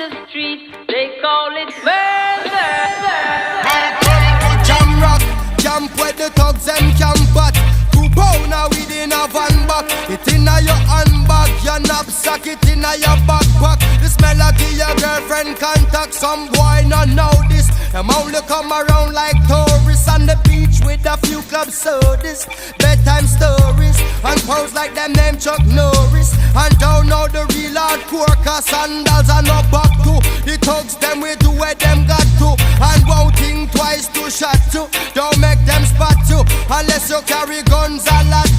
the street, they call it murder. Jam rock, camp where the thugs them camp at. 2 pound now within a van back. It inna your handbag, your knapsack, it inna your backpack. The smell of your girlfriend contact. Some boy not know this. Them only come around like tourists on the beach with a few club sodas, bedtime stories, and pose like them name Chuck Norris. And don't know the real hardcore, cause sandals are not back to. The thugs them we do where them got to, and won't think twice to shot to. Don't make them spot you, unless you carry guns a lot too.